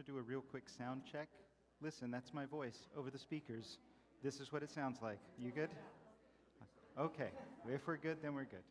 to do a real quick sound check. Listen, that's my voice over the speakers. This is what it sounds like. You good? Okay. If we're good, then we're good.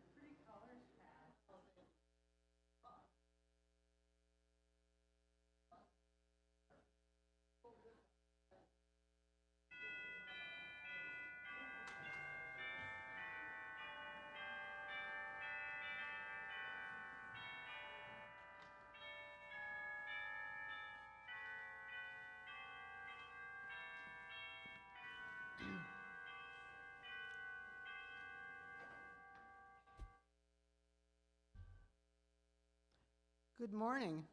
Good morning.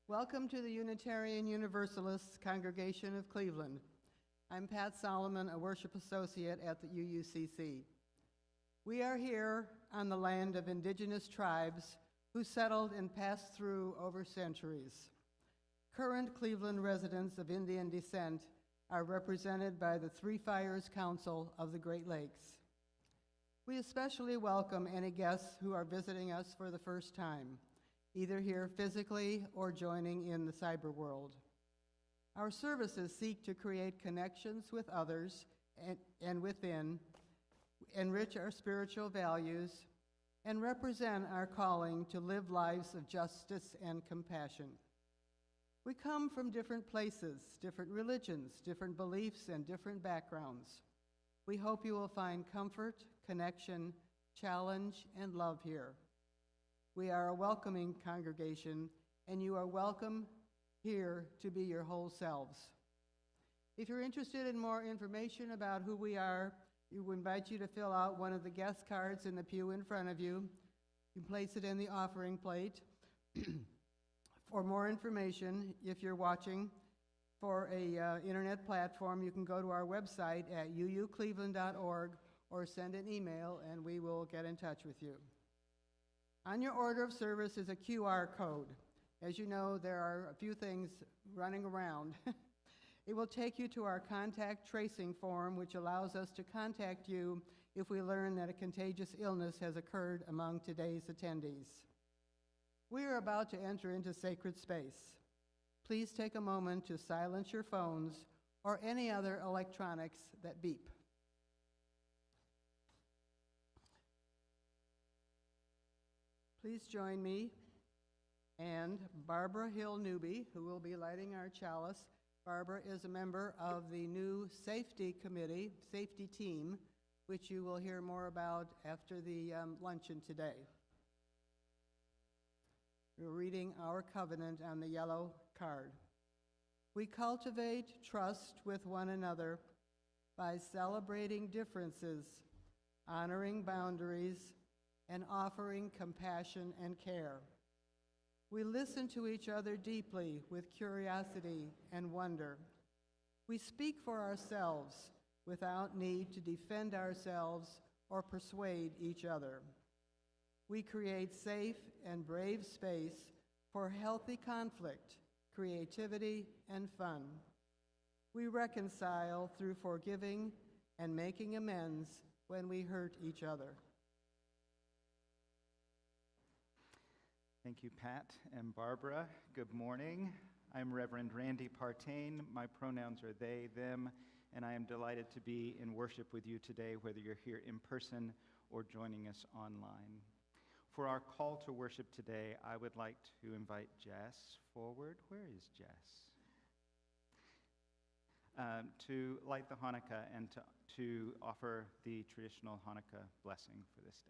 Welcome to the Unitarian Universalist Congregation of Cleveland. I'm Pat Solomon, a worship associate at the UUCC. We are here on the land of indigenous tribes who settled and passed through over centuries. Current Cleveland residents of Indian descent are represented by the Three Fires Council of the Great Lakes. We especially welcome any guests who are visiting us for the first time, either here physically or joining in the cyber world. Our services seek to create connections with others and within, enrich our spiritual values, and represent our calling to live lives of justice and compassion. We come from different places, different religions, different beliefs, and different backgrounds. We hope you will find comfort, connection, challenge, and love here. We are a welcoming congregation, and you are welcome here to be your whole selves. If you're interested in more information about who we are, we invite you to fill out one of the guest cards in the pew in front of you. You can place it in the offering plate. For more information, if you're watching for a internet platform, you can go to our website at uucleveland.org or send an email and we will get in touch with you. On your order of service is a QR code. As you know, there are a few things running around. It will take you to our contact tracing form, which allows us to contact you if we learn that a contagious illness has occurred among today's attendees. We are about to enter into sacred space. Please take a moment to silence your phones or any other electronics that beep. Please join me and Barbara Hill-Newby, who will be lighting our chalice. Barbara is a member of the new safety team, which you will hear more about after the luncheon today. We're reading our covenant on the yellow card. We cultivate trust with one another by celebrating differences, honoring boundaries, and offering compassion and care. We listen to each other deeply with curiosity and wonder. We speak for ourselves without need to defend ourselves or persuade each other. We create safe and brave space for healthy conflict, creativity, and fun. We reconcile through forgiving and making amends when we hurt each other. Thank you, Pat and Barbara. Good morning. I'm Reverend Randy Partain. My pronouns are they, them, and I am delighted to be in worship with you today, whether you're here in person or joining us online. For our call to worship today, I would like to invite Jess forward. Where is Jess? To light the Hanukkah and to offer the traditional Hanukkah blessing for this day.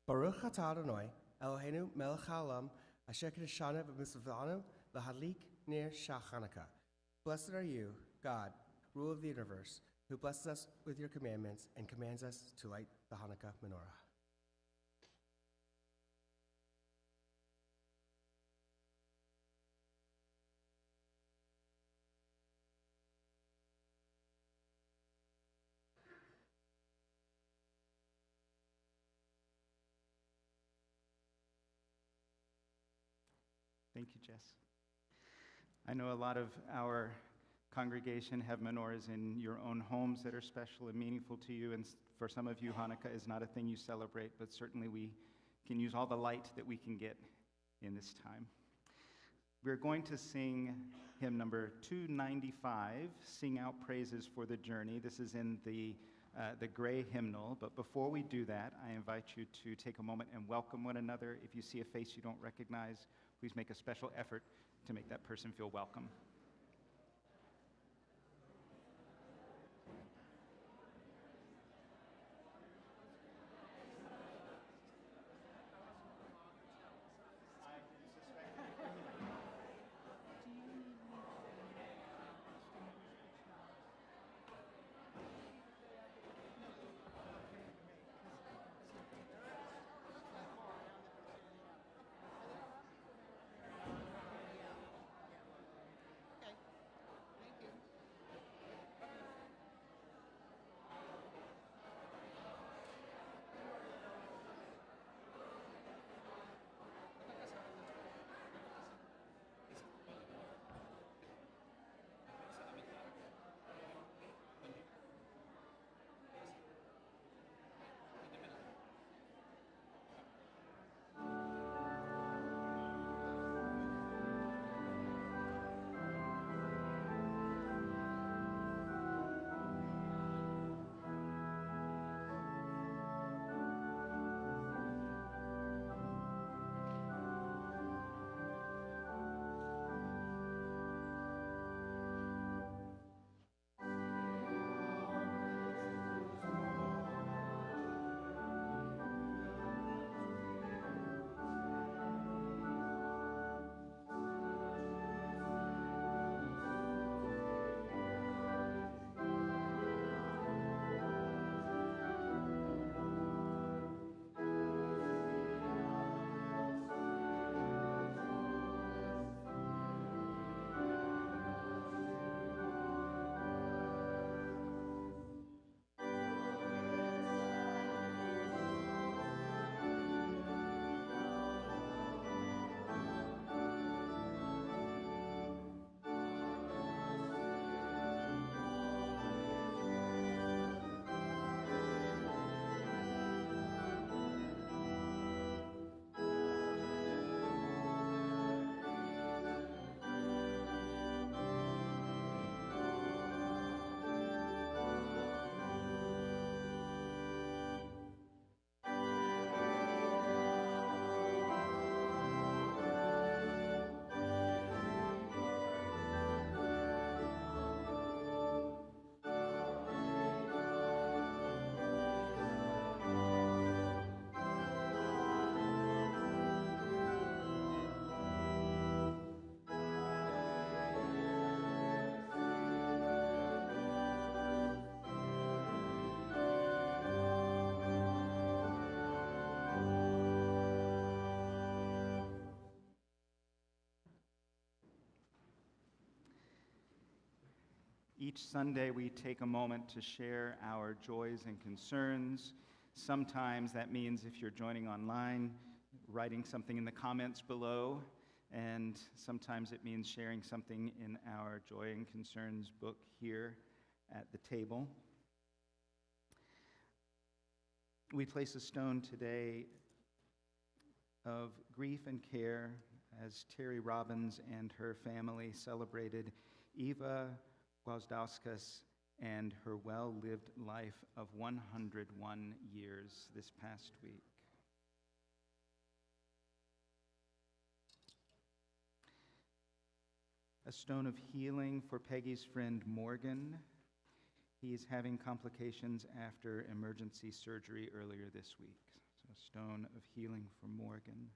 Baruch atah Adonai, Eloheinu melech haolam, asher kiddushanu b'mitzvotanu lahadlik ner Chanukah. Blessed are you, God, ruler of the universe, who blesses us with your commandments and commands us to light the Hanukkah menorah. Thank you, Jess. I know a lot of our congregation have menorahs in your own homes that are special and meaningful to you, and for some of you, Hanukkah is not a thing you celebrate, but certainly we can use all the light that we can get in this time. We're going to sing hymn number 295, Sing Out Praises for the Journey. This is in the gray hymnal, but before we do that, I invite you to take a moment and welcome one another. If you see a face you don't recognize, please make a special effort to make that person feel welcome. Each Sunday, we take a moment to share our joys and concerns. Sometimes that means if you're joining online, writing something in the comments below, and sometimes it means sharing something in our Joy and Concerns book here at the table. We place a stone today of grief and care as Terry Robbins and her family celebrated Eva Gwozdowskis and her well-lived life of 101 years this past week. A stone of healing for Peggy's friend Morgan. He is having complications after emergency surgery earlier this week. So a stone of healing for Morgan.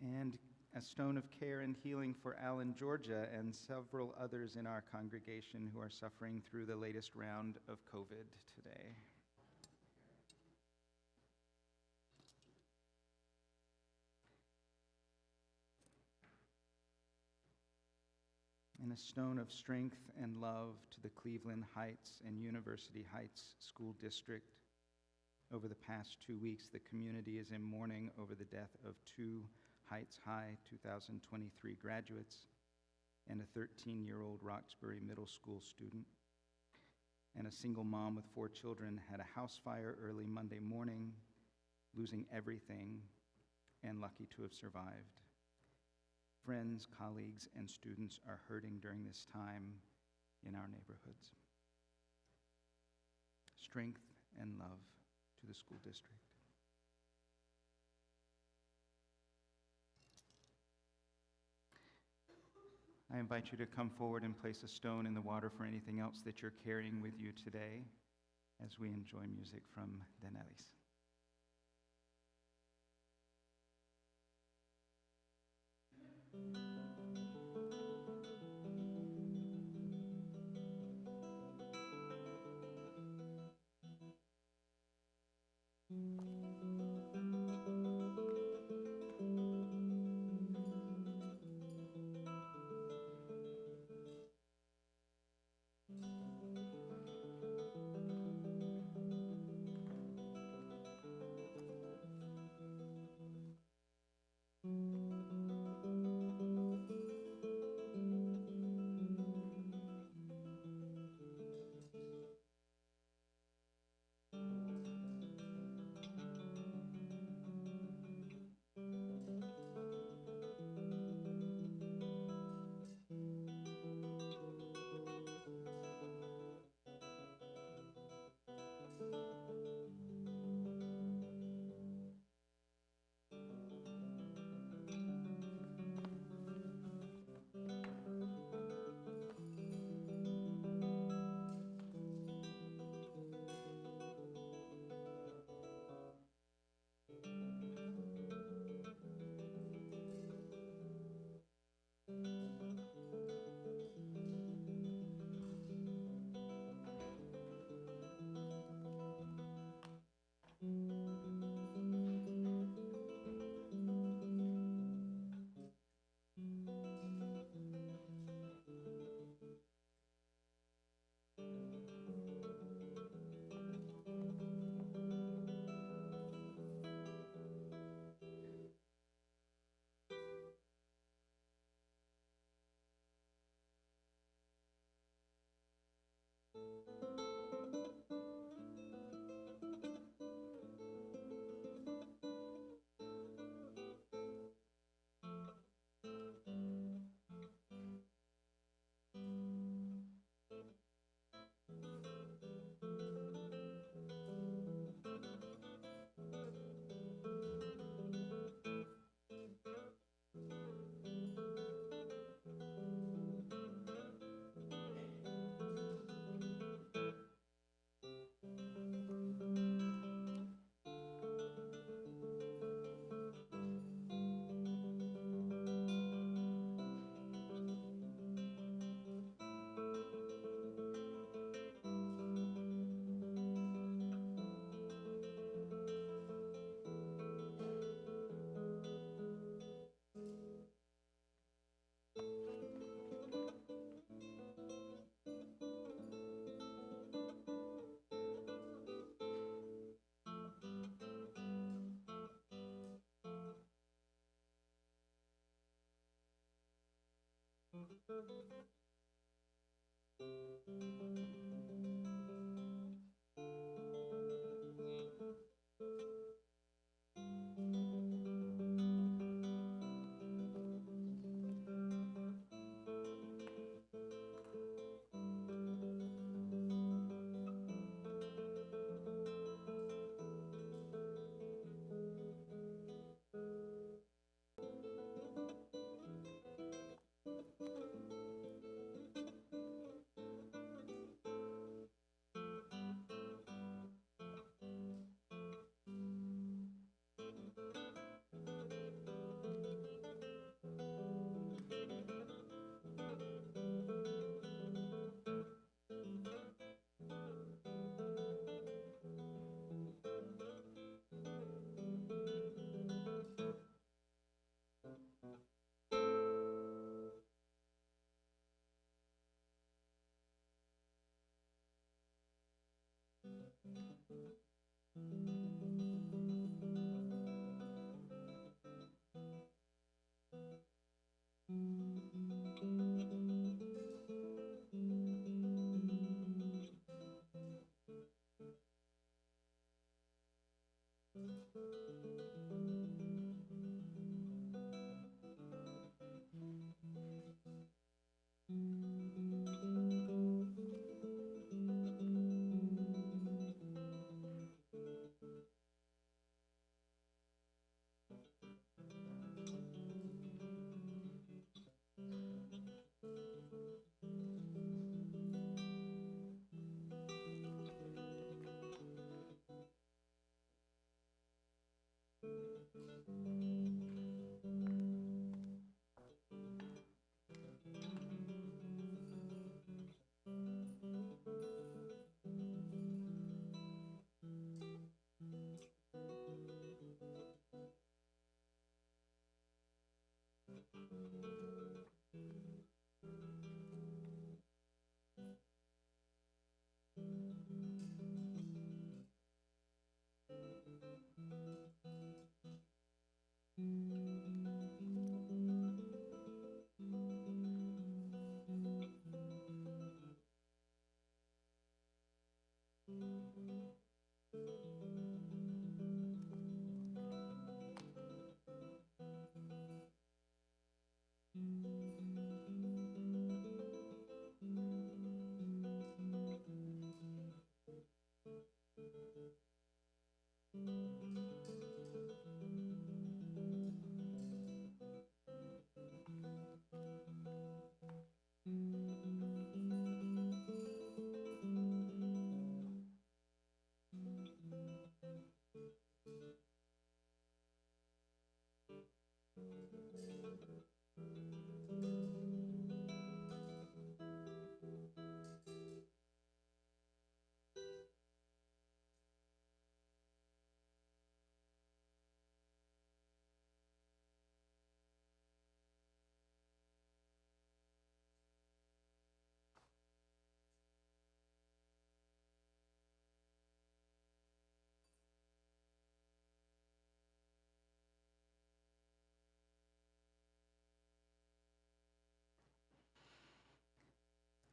And a stone of care and healing for Alan, Georgia, and several others in our congregation who are suffering through the latest round of COVID today. And a stone of strength and love to the Cleveland Heights and University Heights School District, Over the past 2 weeks, the community is in mourning over the death of 2 Heights High 2023 graduates and a 13-year-old Roxbury Middle School student. And a single mom with 4 children had a house fire early Monday morning, losing everything and lucky to have survived. Friends, colleagues, and students are hurting during this time in our neighborhoods. Strength and love to the school district. I invite you to come forward and place a stone in the water for anything else that you're carrying with you today as we enjoy music from Danelis.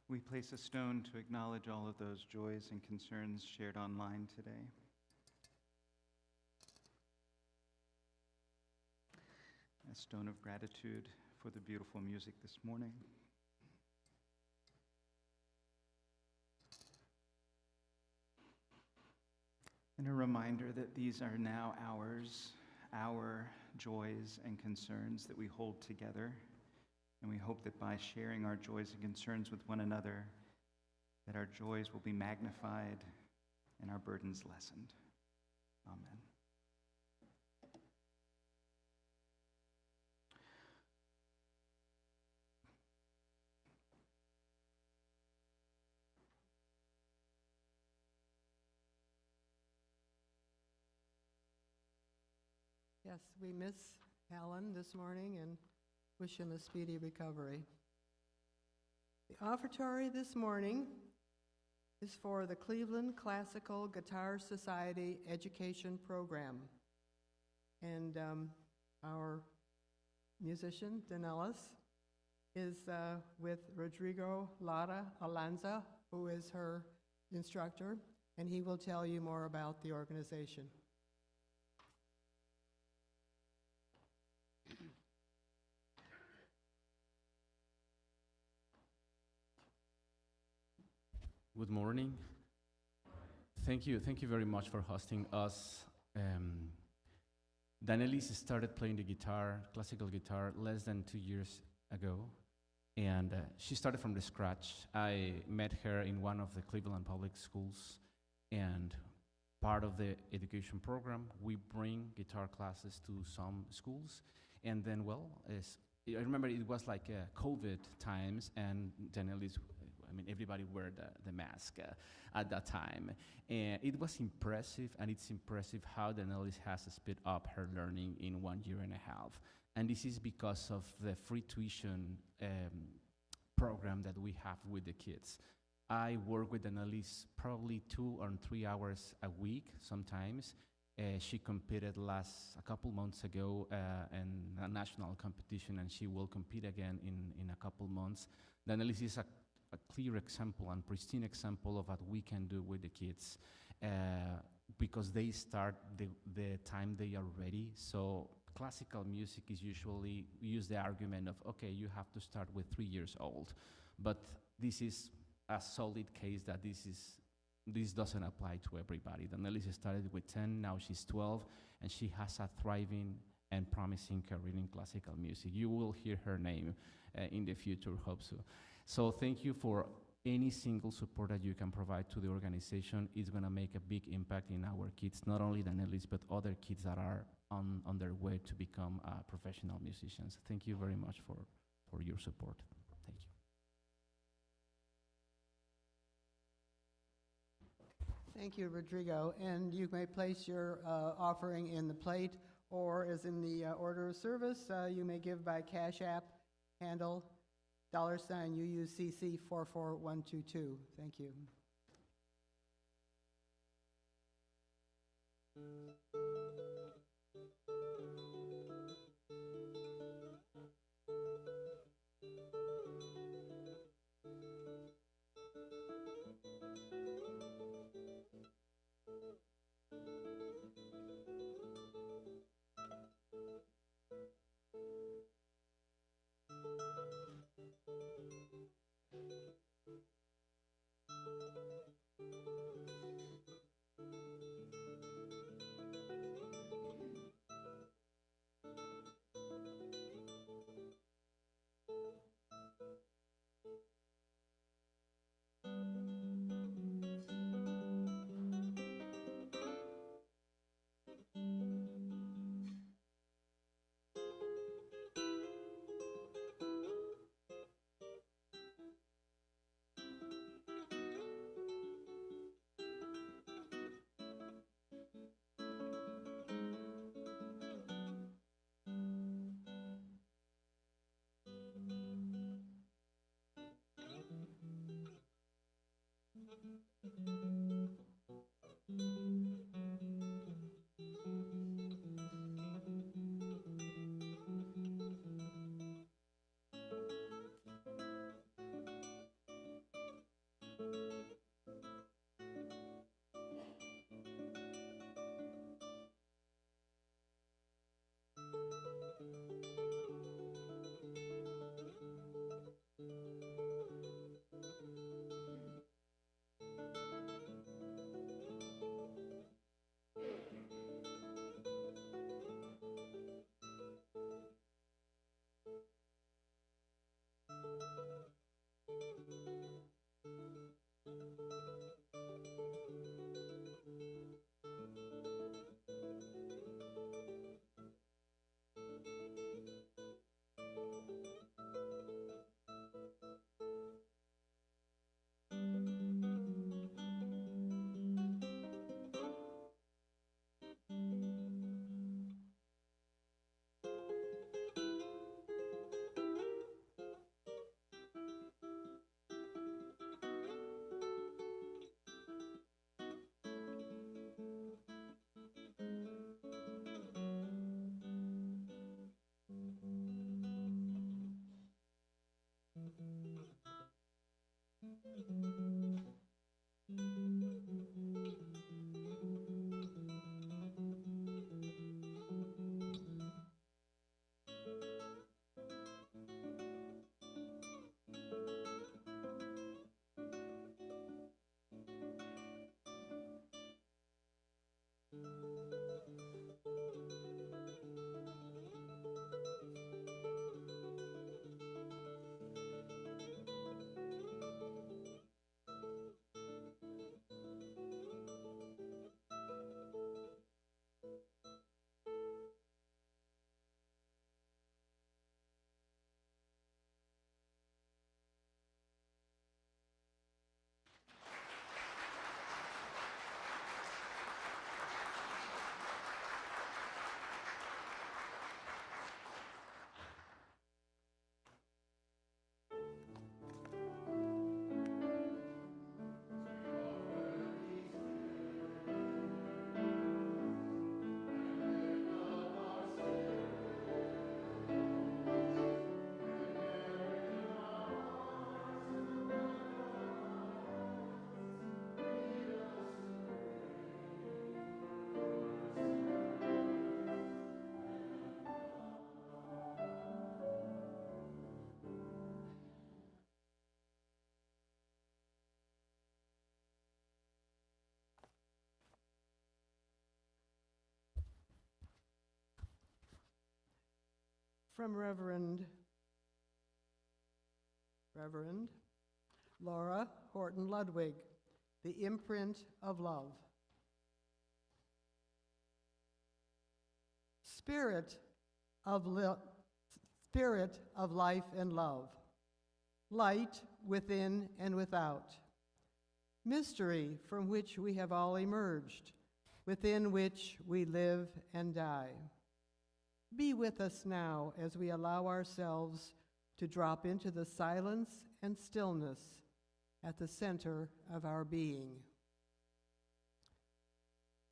We place a stone to acknowledge all of those joys and concerns shared online today. A stone of gratitude for the beautiful music this morning. And a reminder that these are now ours, our joys and concerns that we hold together. And we hope that by sharing our joys and concerns with one another, that our joys will be magnified and our burdens lessened. Amen. Yes, we miss Alan this morning and wish him a speedy recovery. The offertory this morning is for the Cleveland Classical Guitar Society Education Program. And our musician, Danellis, is with Rodrigo Lara Alanza, who is her instructor, and he will tell you more about the organization. Good morning. Thank you very much for hosting us. Danielis started playing the guitar, classical guitar, less than 2 years ago, and she started from the scratch. I met her in one of the Cleveland public schools, and part of the education program, we bring guitar classes to some schools, and then, I remember it was like COVID times, and Danielis, everybody wore the mask at that time. And it was impressive, and it's impressive how Danielis has sped up her learning in 1.5 years. And this is because of the free tuition program that we have with the kids. I work with Danielis probably 2 or 3 hours a week sometimes. She competed a couple months ago in a national competition, and she will compete again in a couple months. Danielis is a clear example and pristine example of what we can do with the kids. because they start the time they are ready. So classical music is usually use the argument of, okay, you have to start with 3 years old. But this is a solid case that this doesn't apply to everybody. Danielis started with 10, now she's 12, and she has a thriving and promising career in classical music. You will hear her name in the future, hope so. So thank you for any single support that you can provide to the organization. Is gonna make a big impact in our kids, not only Danielis, but other kids that are on their way to become professional musicians. Thank you very much for your support. Thank you. Thank you, Rodrigo. And you may place your offering in the plate, or as in the order of service, you may give by Cash App, handle $UUCC 44122. Thank you. From Reverend Laura Horton Ludwig, The Imprint of Love. Spirit of life and love, light within and without, mystery from which we have all emerged, within which we live and die. Be with us now as we allow ourselves to drop into the silence and stillness at the center of our being.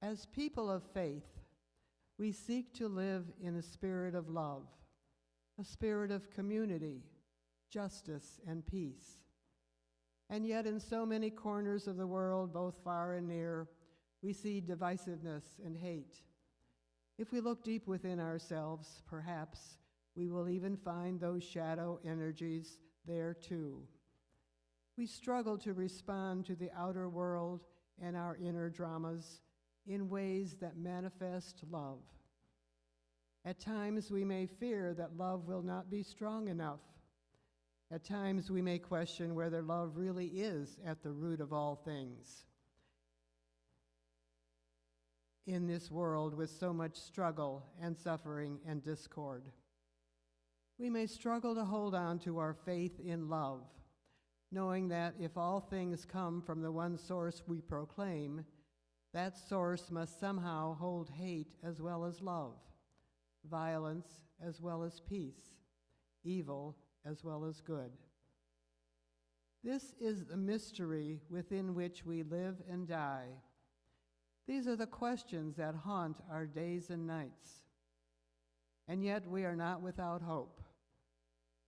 As people of faith, we seek to live in a spirit of love, a spirit of community, justice, and peace. And yet in so many corners of the world, both far and near, we see divisiveness and hate. If we look deep within ourselves, perhaps we will even find those shadow energies there too. We struggle to respond to the outer world and our inner dramas in ways that manifest love. At times we may fear that love will not be strong enough. At times we may question whether love really is at the root of all things. In this world with so much struggle and suffering and discord, we may struggle to hold on to our faith in love, knowing that if all things come from the one source we proclaim, that source must somehow hold hate as well as love, violence as well as peace, evil as well as good. This is the mystery within which we live and die. These are the questions that haunt our days and nights. And yet we are not without hope.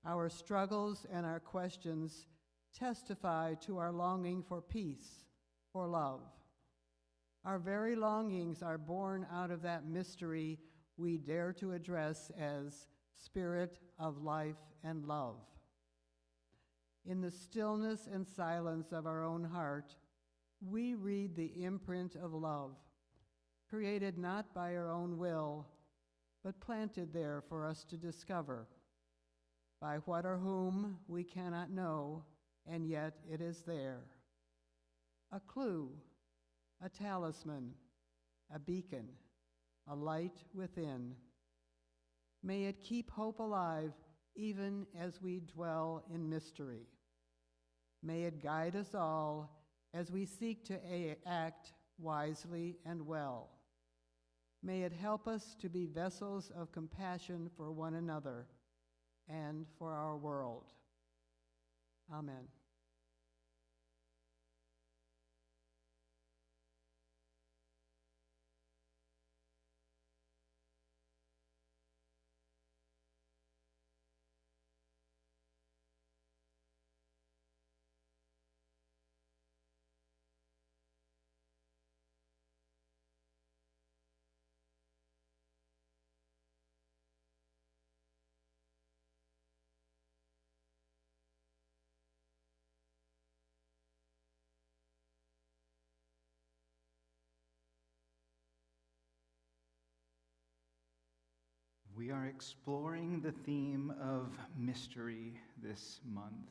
Our struggles and our questions testify to our longing for peace, for love. Our very longings are born out of that mystery we dare to address as spirit of life and love. In the stillness and silence of our own heart, we read the imprint of love, created not by our own will, but planted there for us to discover, by what or whom we cannot know, and yet it is there. A clue, a talisman, a beacon, a light within. May it keep hope alive even as we dwell in mystery. May it guide us all as we seek to act wisely and well. May it help us to be vessels of compassion for one another and for our world. Amen. We are exploring the theme of mystery this month.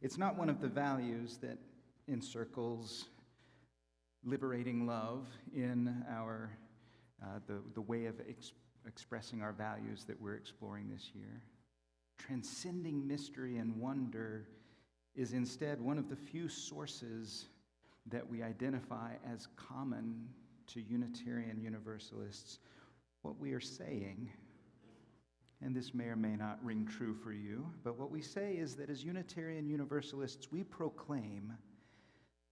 It's not one of the values that encircles liberating love in our the way of expressing our values that we're exploring this year. Transcending mystery and wonder is instead one of the few sources that we identify as common to Unitarian Universalists. What we are saying, and this may or may not ring true for you, but what we say is that as Unitarian Universalists, we proclaim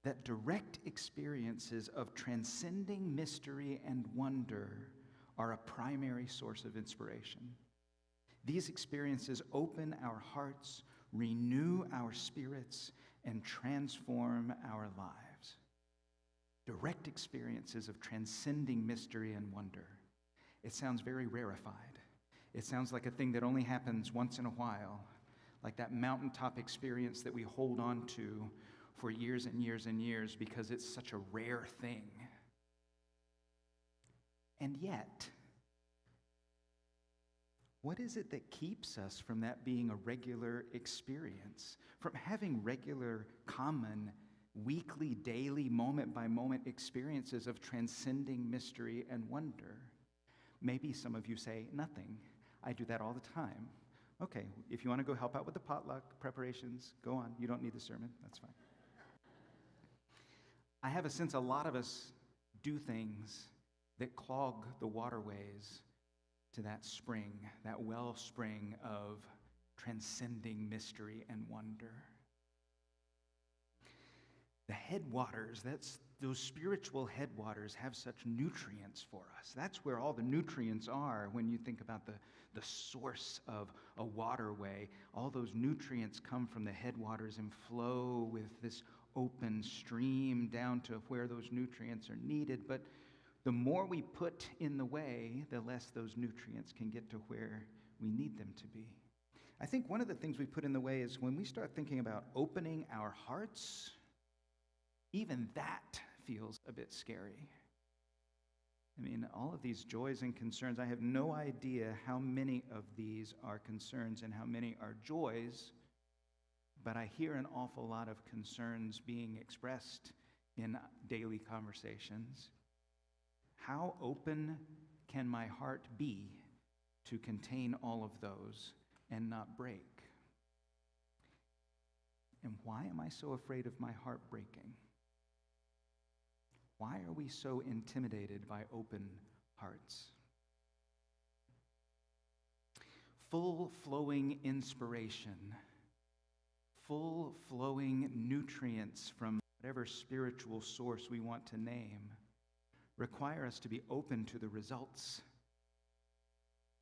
that direct experiences of transcending mystery and wonder are a primary source of inspiration. These experiences open our hearts, renew our spirits, and transform our lives. Direct experiences of transcending mystery and wonder. It sounds very rarefied. It sounds like a thing that only happens once in a while, like that mountaintop experience that we hold on to for years and years and years because it's such a rare thing. And yet, What is it that keeps us from that being a regular experience, from having regular, common, weekly, daily, moment-by-moment experiences of transcending mystery and wonder? Maybe some of you say, nothing. I do that all the time. Okay, if you want to go help out with the potluck preparations, go on. You don't need the sermon. That's fine. I have a sense a lot of us do things that clog the waterways to that spring, that wellspring of transcending mystery and wonder. The headwaters, those spiritual headwaters have such nutrients for us. That's where all the nutrients are when you think about the source of a waterway. All those nutrients come from the headwaters and flow with this open stream down to where those nutrients are needed. But the more we put in the way, the less those nutrients can get to where we need them to be. I think one of the things we put in the way is when we start thinking about opening our hearts, even that feels a bit scary. I mean, all of these joys and concerns, I have no idea how many of these are concerns and how many are joys, but I hear an awful lot of concerns being expressed in daily conversations. How open can my heart be to contain all of those and not break? And why am I so afraid of my heart breaking? Why are we so intimidated by open hearts? Full flowing inspiration, full flowing nutrients from whatever spiritual source we want to name require us to be open to the results,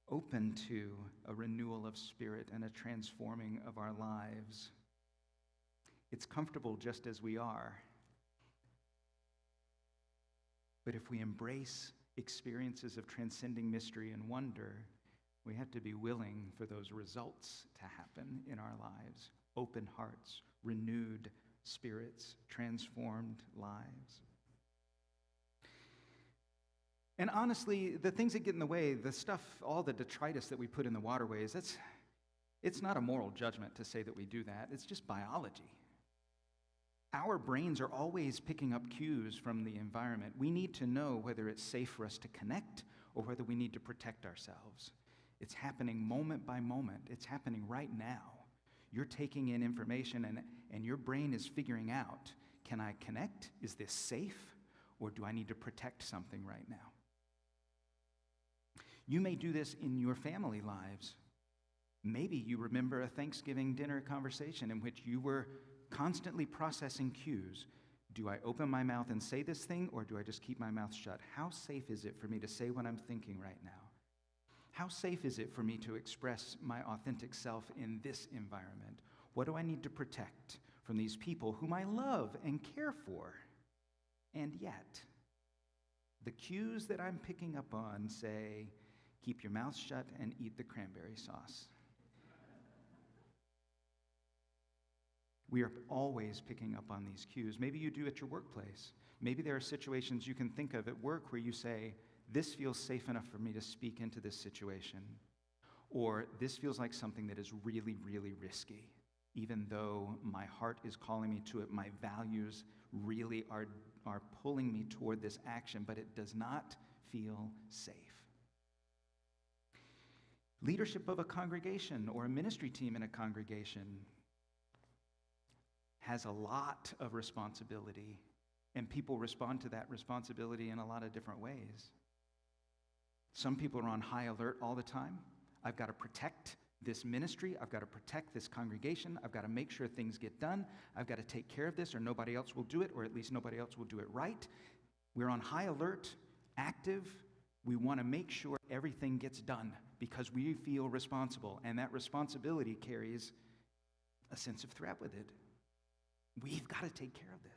open to a renewal of spirit and a transforming of our lives. It's comfortable just as we are. But if we embrace experiences of transcending mystery and wonder, we have to be willing for those results to happen in our lives. Open hearts, renewed spirits, transformed lives. And honestly, the things that get in the way, the stuff, all the detritus that we put in the waterways, it's not a moral judgment to say that we do that. It's just biology. Our brains are always picking up cues from the environment. We need to know whether it's safe for us to connect or whether we need to protect ourselves. It's happening moment by moment. It's happening right now. You're taking in information and your brain is figuring out, can I connect? Is this safe? Or do I need to protect something right now? You may do this in your family lives. Maybe you remember a Thanksgiving dinner conversation in which you were constantly processing cues. Do I open my mouth and say this thing, or do I just keep my mouth shut? How safe is it for me to say what I'm thinking right now? How safe is it for me to express my authentic self in this environment? What do I need to protect from these people whom I love and care for? And yet, the cues that I'm picking up on say, keep your mouth shut and eat the cranberry sauce. We are always picking up on these cues. Maybe you do at your workplace. Maybe there are situations you can think of at work where you say, this feels safe enough for me to speak into this situation. Or this feels like something that is really, really risky. Even though my heart is calling me to it, my values really are pulling me toward this action, but it does not feel safe. Leadership of a congregation or a ministry team in a congregation has a lot of responsibility, and people respond to that responsibility in a lot of different ways. Some people are on high alert all the time. I've got to protect this ministry. I've got to protect this congregation. I've got to make sure things get done. I've got to take care of this, or nobody else will do it, or at least nobody else will do it right. We're on high alert, active. We want to make sure everything gets done because we feel responsible, and that responsibility carries a sense of threat with it. We've got to take care of this.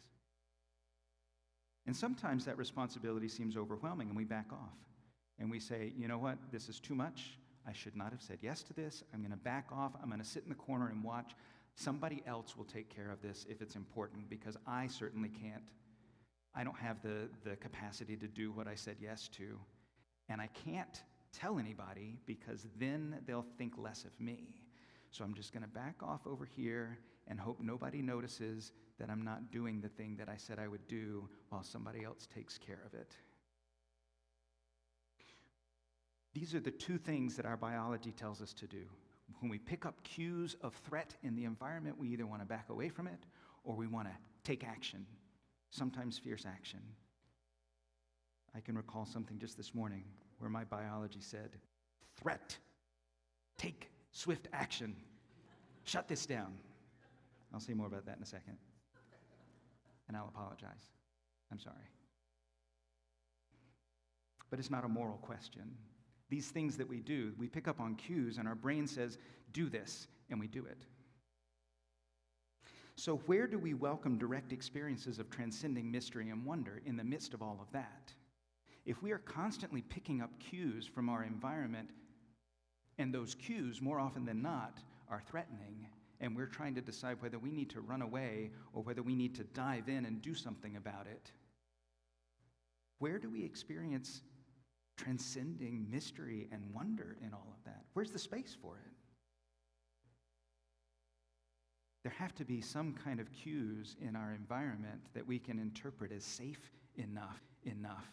And sometimes that responsibility seems overwhelming, and we back off. And we say, you know what, this is too much. I should not have said yes to this. I'm going to back off. I'm going to sit in the corner and watch. Somebody else will take care of this if it's important, because I certainly can't. I don't have the capacity to do what I said yes to. And I can't tell anybody because then they'll think less of me. So I'm just going to back off over here and hope nobody notices that I'm not doing the thing that I said I would do while somebody else takes care of it. These are the two things that our biology tells us to do. When we pick up cues of threat in the environment, we either want to back away from it or we want to take action, sometimes fierce action. I can recall something just this morning where my biology said, threat, take swift action, shut this down. I'll say more about that in a second. And I'll apologize. I'm sorry. But it's not a moral question. These things that we do, we pick up on cues and our brain says, do this, and we do it. So where do we welcome direct experiences of transcending mystery and wonder in the midst of all of that? If we are constantly picking up cues from our environment, and those cues, more often than not, are threatening, and we're trying to decide whether we need to run away or whether we need to dive in and do something about it, where do we experience transcending mystery and wonder in all of that? Where's the space for it? There have to be some kind of cues in our environment that we can interpret as safe enough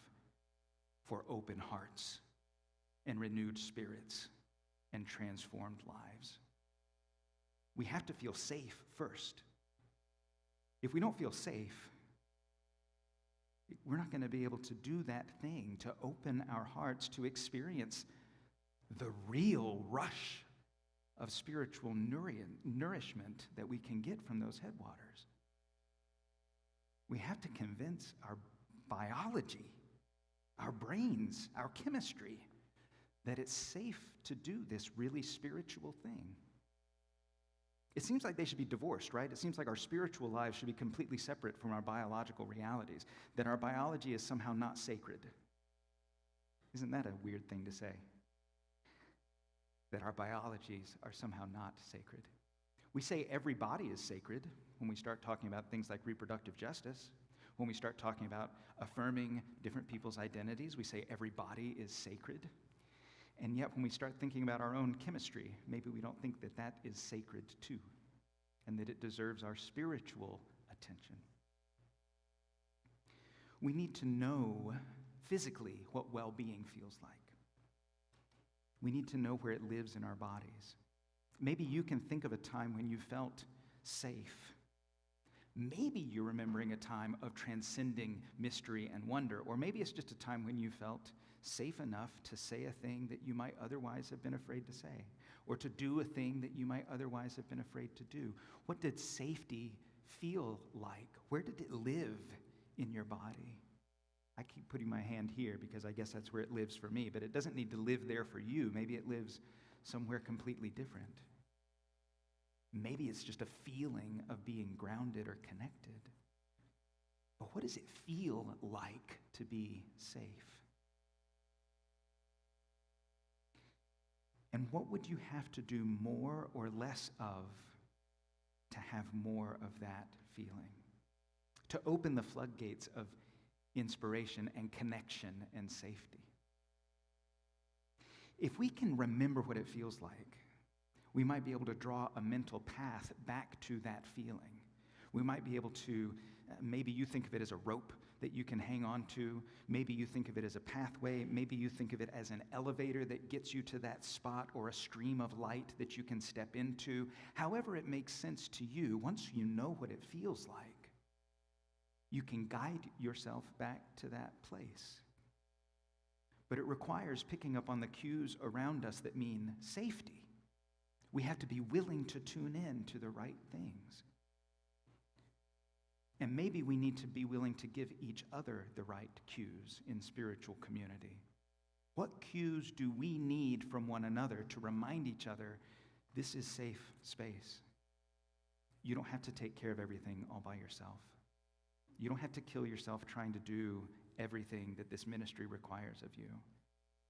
for open hearts and renewed spirits and transformed lives. We have to feel safe first. If we don't feel safe, we're not going to be able to do that thing, to open our hearts to experience the real rush of spiritual nourishment that we can get from those headwaters. We have to convince our biology, our brains, our chemistry, that it's safe to do this really spiritual thing. It seems like they should be divorced, right? It seems like our spiritual lives should be completely separate from our biological realities, that our biology is somehow not sacred. Isn't that a weird thing to say? That our biologies are somehow not sacred. We say every body is sacred when we start talking about things like reproductive justice. When we start talking about affirming different people's identities, we say every body is sacred. And yet when we start thinking about our own chemistry, maybe we don't think that that is sacred too, and that it deserves our spiritual attention. We need to know physically what well-being feels like. We need to know where it lives in our bodies. Maybe you can think of a time when you felt safe. Maybe you're remembering a time of transcending mystery and wonder, or maybe it's just a time when you felt safe enough to say a thing that you might otherwise have been afraid to say, or to do a thing that you might otherwise have been afraid to do. What did safety feel like? Where did it live in your body? I keep putting my hand here because I guess that's where it lives for me, but it doesn't need to live there for you. Maybe it lives somewhere completely different. Maybe it's just a feeling of being grounded or connected. But what does it feel like to be safe? And what would you have to do more or less of to have more of that feeling? To open the floodgates of inspiration and connection and safety. If we can remember what it feels like, we might be able to draw a mental path back to that feeling. We might be able to, maybe you think of it as a rope that you can hang on to. Maybe you think of it as a pathway. Maybe you think of it as an elevator that gets you to that spot, or a stream of light that you can step into. However it makes sense to you, once you know what it feels like, you can guide yourself back to that place. But it requires picking up on the cues around us that mean safety. We have to be willing to tune in to the right things. And maybe we need to be willing to give each other the right cues in spiritual community. What cues do we need from one another to remind each other this is safe space? You don't have to take care of everything all by yourself. You don't have to kill yourself trying to do everything that this ministry requires of you.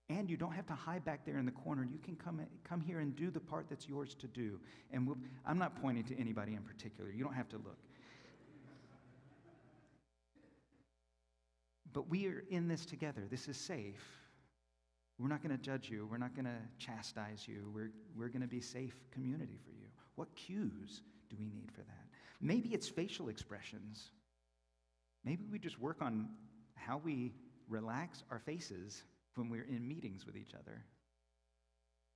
And you don't have to hide back there in the corner. You can come here and do the part that's yours to do. And I'm not pointing to anybody in particular. You don't have to look. But we are in this together. This is safe. We're not going to judge you. We're not going to chastise you. We're going to be safe community for you. What cues do we need for that? Maybe it's facial expressions. Maybe we just work on how we relax our faces when we're in meetings with each other.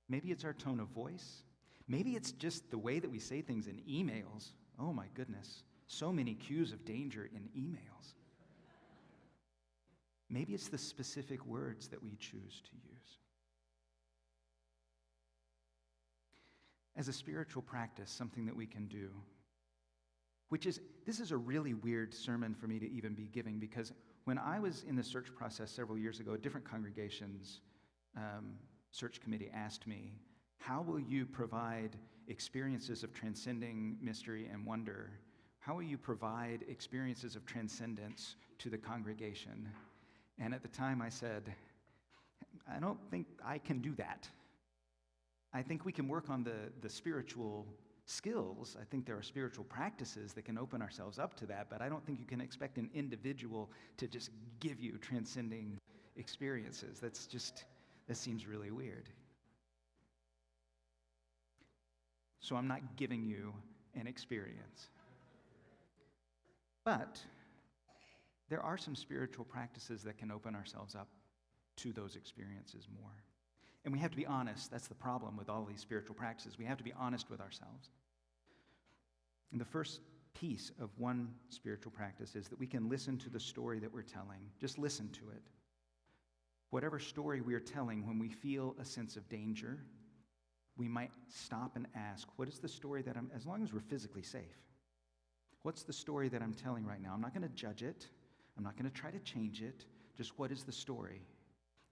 Maybe it's our tone of voice. Maybe it's just the way that we say things in emails. Oh my goodness, so many cues of danger in emails. Maybe it's the specific words that we choose to use. As a spiritual practice, something that we can do, this is a really weird sermon for me to even be giving, because when I was in the search process several years ago, a different congregation's search committee asked me, how will you provide experiences of transcending mystery and wonder? How will you provide experiences of transcendence to the congregation? And at the time I said, I don't think I can do that. I think we can work on the spiritual skills. I think there are spiritual practices that can open ourselves up to that, but I don't think you can expect an individual to just give you transcending experiences. That seems really weird. So I'm not giving you an experience. But there are some spiritual practices that can open ourselves up to those experiences more. And we have to be honest. That's the problem with all these spiritual practices. We have to be honest with ourselves. And the first piece of one spiritual practice is that we can listen to the story that we're telling. Just listen to it. Whatever story we are telling, when we feel a sense of danger, we might stop and ask, what is the story that as long as we're physically safe, what's the story that I'm telling right now? I'm not going to judge it. I'm not going to try to change it. Just what is the story?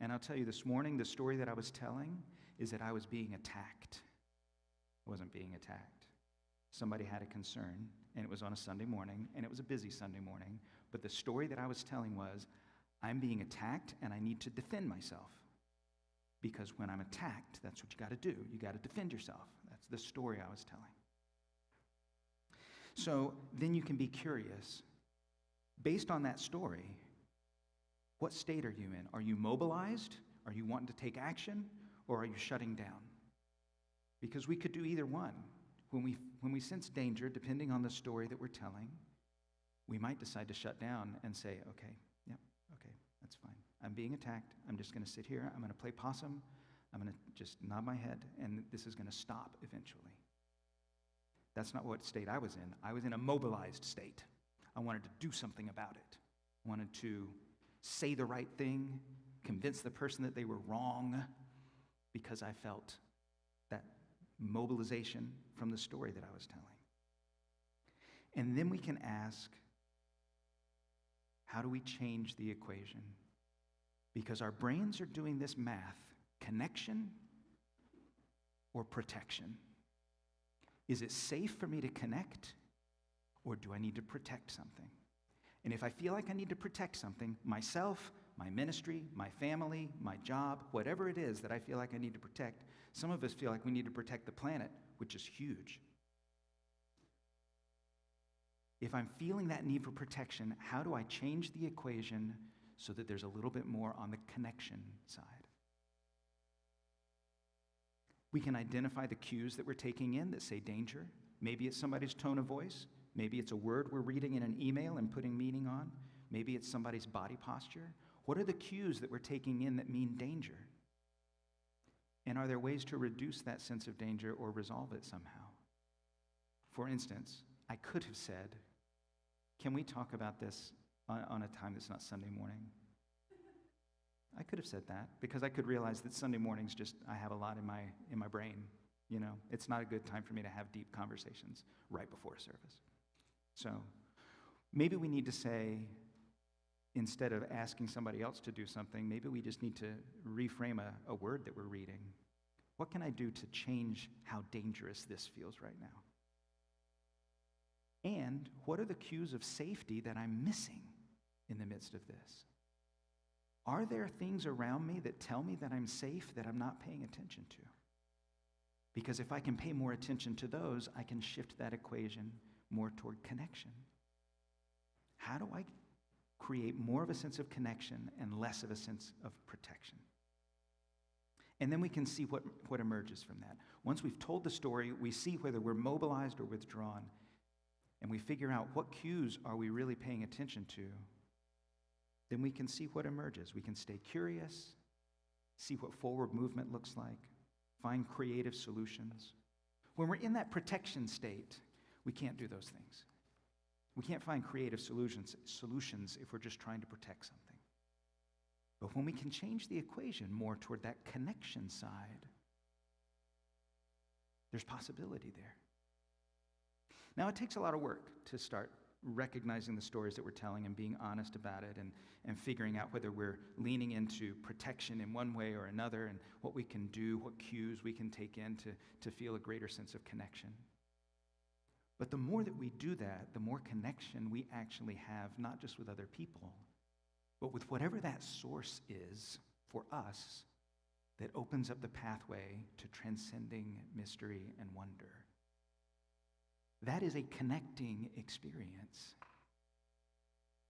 And I'll tell you this morning, the story that I was telling is that I was being attacked. I wasn't being attacked. Somebody had a concern, and it was on a Sunday morning, and it was a busy Sunday morning. But the story that I was telling was, I'm being attacked, and I need to defend myself. Because when I'm attacked, that's what you got to do. You got to defend yourself. That's the story I was telling. So then you can be curious. Based on that story, what state are you in? Are you mobilized? Are you wanting to take action? Or are you shutting down? Because we could do either one. When we sense danger, depending on the story that we're telling, we might decide to shut down and say, okay, that's fine. I'm being attacked. I'm just going to sit here. I'm going to play possum. I'm going to just nod my head, and this is going to stop eventually. That's not what state I was in. I was in a mobilized state. I wanted to do something about it. I wanted to say the right thing, convince the person that they were wrong, because I felt that mobilization from the story that I was telling. And then we can ask, how do we change the equation? Because our brains are doing this math: connection or protection. Is it safe for me to connect, or do I need to protect something? And if I feel like I need to protect something, myself, my ministry, my family, my job, whatever it is that I feel like I need to protect, some of us feel like we need to protect the planet, which is huge. If I'm feeling that need for protection, how do I change the equation so that there's a little bit more on the connection side? We can identify the cues that we're taking in that say danger. Maybe it's somebody's tone of voice. Maybe it's a word we're reading in an email and putting meaning on. Maybe it's somebody's body posture. What are the cues that we're taking in that mean danger? And are there ways to reduce that sense of danger or resolve it somehow? For instance, I could have said, can we talk about this on a time that's not Sunday morning? I could have said that because I could realize that Sunday mornings I have a lot in my brain. You know, it's not a good time for me to have deep conversations right before a service. So maybe we need to say, instead of asking somebody else to do something, maybe we just need to reframe a word that we're reading. What can I do to change how dangerous this feels right now? And what are the cues of safety that I'm missing in the midst of this? Are there things around me that tell me that I'm safe that I'm not paying attention to? Because if I can pay more attention to those, I can shift that equation more toward connection. How do I create more of a sense of connection and less of a sense of protection? And then we can see what emerges from that. Once we've told the story, we see whether we're mobilized or withdrawn, and we figure out what cues are we really paying attention to, then we can see what emerges. We can stay curious, see what forward movement looks like, find creative solutions. When we're in that protection state, we can't do those things. We can't find creative solutions if we're just trying to protect something. But when we can change the equation more toward that connection side, there's possibility there. Now, it takes a lot of work to start recognizing the stories that we're telling and being honest about it and figuring out whether we're leaning into protection in one way or another and what we can do, what cues we can take in to feel a greater sense of connection. But the more that we do that, the more connection we actually have, not just with other people, but with whatever that source is for us that opens up the pathway to transcending mystery and wonder. That is a connecting experience.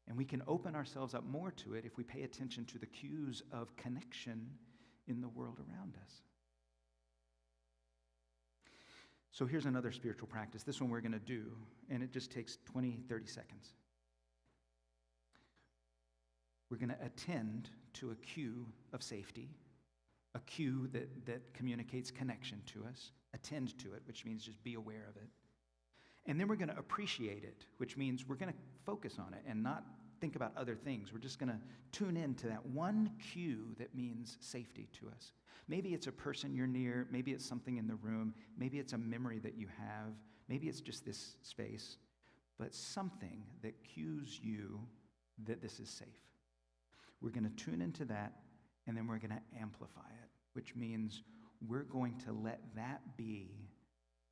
And we can open ourselves up more to it if we pay attention to the cues of connection in the world around us. So here's another spiritual practice. This one we're going to do, and it just takes 20, 30 seconds. We're going to attend to a cue of safety, a cue that communicates connection to us. Attend to it, which means just be aware of it. And then we're going to appreciate it, which means we're going to focus on it and not think about other things. We're just going to tune in to that one cue that means safety to us. Maybe it's a person you're near. Maybe it's something in the room. Maybe it's a memory that you have. Maybe it's just this space. But something that cues you that this is safe. We're going to tune into that, and then we're going to amplify it, which means we're going to let that be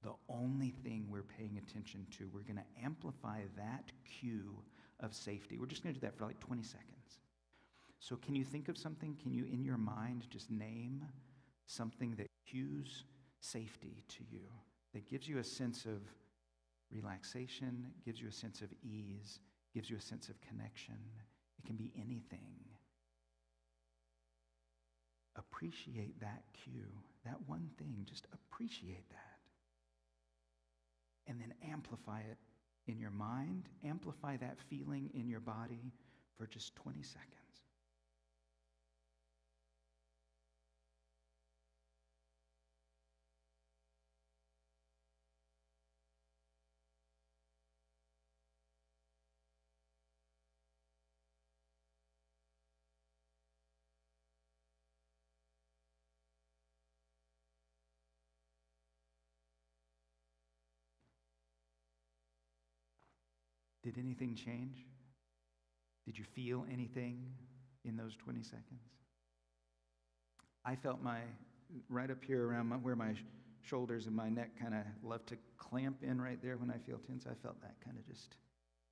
the only thing we're paying attention to. We're going to amplify that cue of safety. We're just going to do that for like 20 seconds. So can you think of something? Can you, in your mind, just name something that cues safety to you, that gives you a sense of relaxation, gives you a sense of ease, gives you a sense of connection? It can be anything. Appreciate that cue, that one thing. Just appreciate that. And then amplify it in your mind, amplify that feeling in your body for just 20 seconds. Did anything change? Did you feel anything in those 20 seconds? I felt right up here around where my shoulders and my neck kind of love to clamp in right there when I feel tense. I felt that kind of just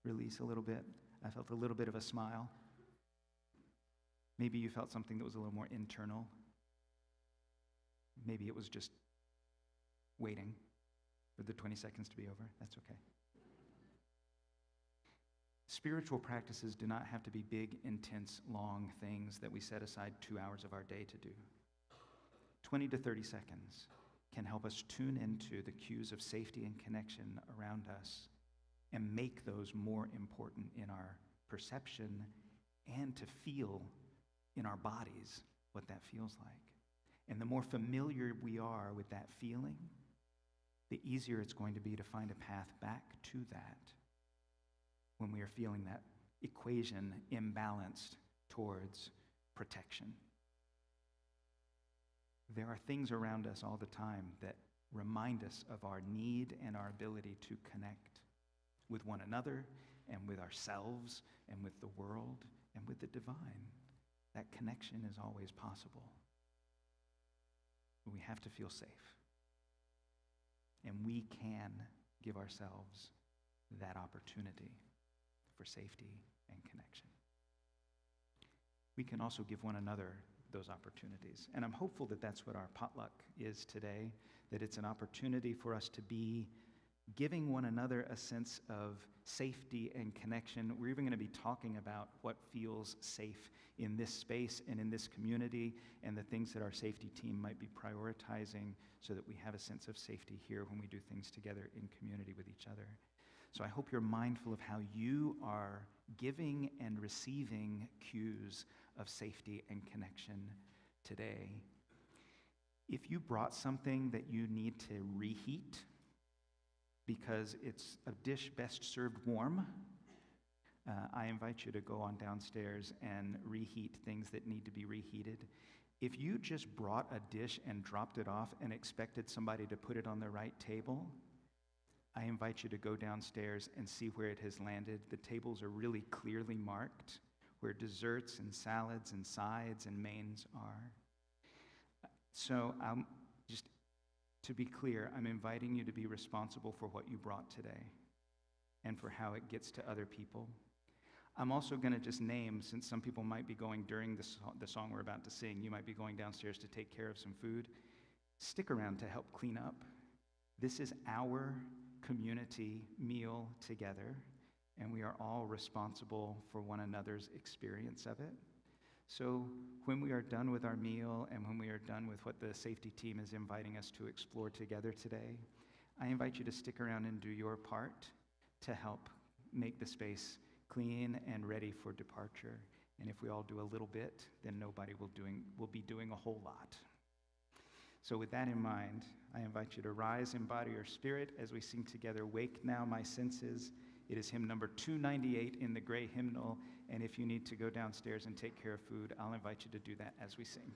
release a little bit. I felt a little bit of a smile. Maybe you felt something that was a little more internal. Maybe it was just waiting for the 20 seconds to be over. That's okay. Spiritual practices do not have to be big, intense, long things that we set aside 2 hours of our day to do. 20 to 30 seconds can help us tune into the cues of safety and connection around us and make those more important in our perception and to feel in our bodies what that feels like. And the more familiar we are with that feeling, the easier it's going to be to find a path back to that when we are feeling that equation imbalanced towards protection. There are things around us all the time that remind us of our need and our ability to connect with one another and with ourselves and with the world and with the divine. That connection is always possible. But we have to feel safe. And we can give ourselves that opportunity for safety and connection. We can also give one another those opportunities. And I'm hopeful that that's what our potluck is today, that it's an opportunity for us to be giving one another a sense of safety and connection. We're even going to be talking about what feels safe in this space and in this community, and the things that our safety team might be prioritizing so that we have a sense of safety here when we do things together in community with each other. So I hope you're mindful of how you are giving and receiving cues of safety and connection today. If you brought something that you need to reheat because it's a dish best served warm, I invite you to go on downstairs and reheat things that need to be reheated. If you just brought a dish and dropped it off and expected somebody to put it on the right table, I invite you to go downstairs and see where it has landed. The tables are really clearly marked where desserts and salads and sides and mains are. So just to be clear, I'm inviting you to be responsible for what you brought today and for how it gets to other people. I'm also going to just name, since some people might be going during the song we're about to sing, you might be going downstairs to take care of some food. Stick around to help clean up. This is our community meal together, and we are all responsible for one another's experience of it. So when we are done with our meal and when we are done with what the safety team is inviting us to explore together today, I invite you to stick around and do your part to help make the space clean and ready for departure. And if we all do a little bit, then nobody will be doing a whole lot. So with that in mind, I invite you to rise in body or spirit as we sing together, "Wake Now My Senses." It is hymn number 298 in the gray hymnal, and if you need to go downstairs and take care of food, I'll invite you to do that as we sing.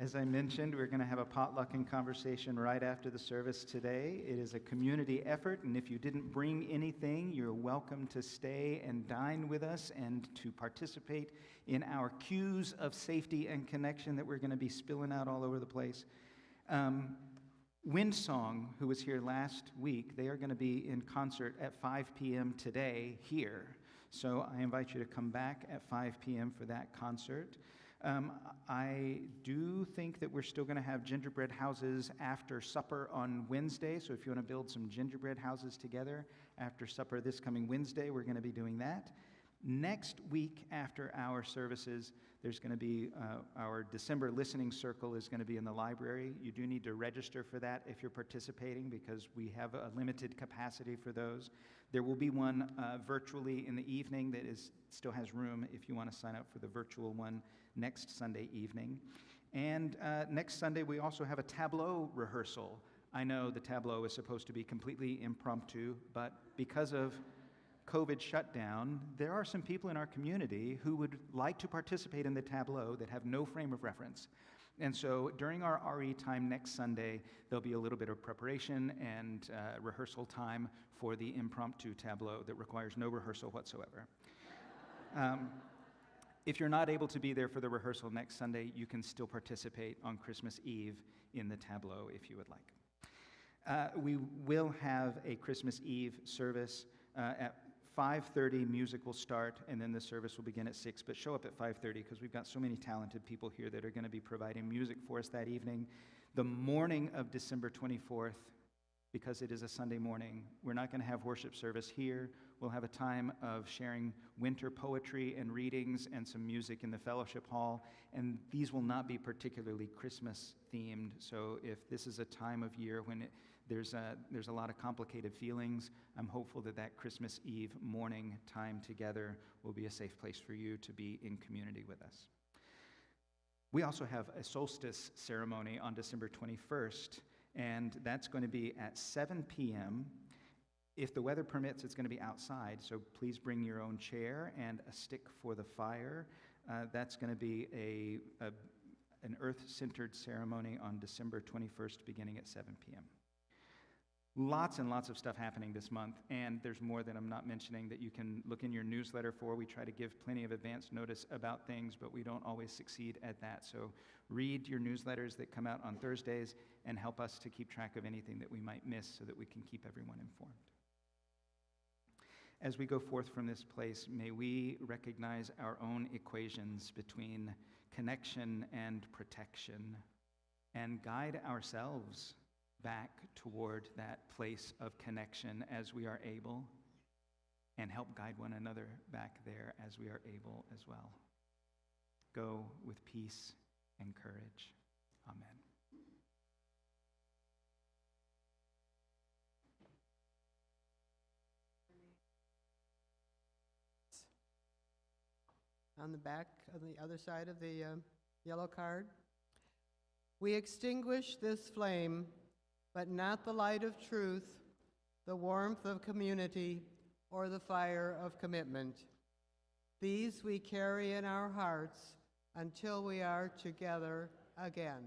As I mentioned, we're going to have a potluck and conversation right after the service today. It is a community effort, and if you didn't bring anything, you're welcome to stay and dine with us and to participate in our cues of safety and connection that we're going to be spilling out all over the place. Windsong, who was here last week, they are going to be in concert at 5 p.m. today here. So I invite you to come back at 5 p.m. for that concert. I do think that we're still going to have gingerbread houses after supper on Wednesday. So if you want to build some gingerbread houses together after supper this coming Wednesday, we're going to be doing that. Next week after our services, there's going to be our December listening circle is going to be in the library. You do need to register for that if you're participating because we have a limited capacity for those. There will be one virtually in the evening that still has room if you want to sign up for the virtual one next Sunday evening. And next Sunday, we also have a tableau rehearsal. I know the tableau is supposed to be completely impromptu, but because of COVID shutdown, there are some people in our community who would like to participate in the tableau that have no frame of reference. And so during our RE time next Sunday, there'll be a little bit of preparation and rehearsal time for the impromptu tableau that requires no rehearsal whatsoever. If you're not able to be there for the rehearsal next Sunday, you can still participate on Christmas Eve in the tableau if you would like. We will have a Christmas Eve service at 5:30. Music will start, and then the service will begin at 6. But show up at 5:30 because we've got so many talented people here that are going to be providing music for us that evening. The morning of December 24th, because it is a Sunday morning, we're not going to have worship service here. We'll have a time of sharing winter poetry and readings and some music in the fellowship hall. And these will not be particularly Christmas themed. So if this is a time of year when there's a lot of complicated feelings, I'm hopeful that that Christmas Eve morning time together will be a safe place for you to be in community with us. We also have a solstice ceremony on December 21st, and that's going to be at 7 p.m. If the weather permits, it's going to be outside, so please bring your own chair and a stick for the fire. That's going to be an earth-centered ceremony on December 21st, beginning at 7 p.m. Lots and lots of stuff happening this month, and there's more that I'm not mentioning that you can look in your newsletter for. We try to give plenty of advance notice about things, but we don't always succeed at that. So read your newsletters that come out on Thursdays and help us to keep track of anything that we might miss so that we can keep everyone informed. As we go forth from this place, may we recognize our own equations between connection and protection and guide ourselves back toward that place of connection as we are able, and help guide one another back there as we are able as well. Go with peace and courage. Amen. On the back, on the other side of the yellow card. We extinguish this flame, but not the light of truth, the warmth of community, or the fire of commitment. These we carry in our hearts until we are together again.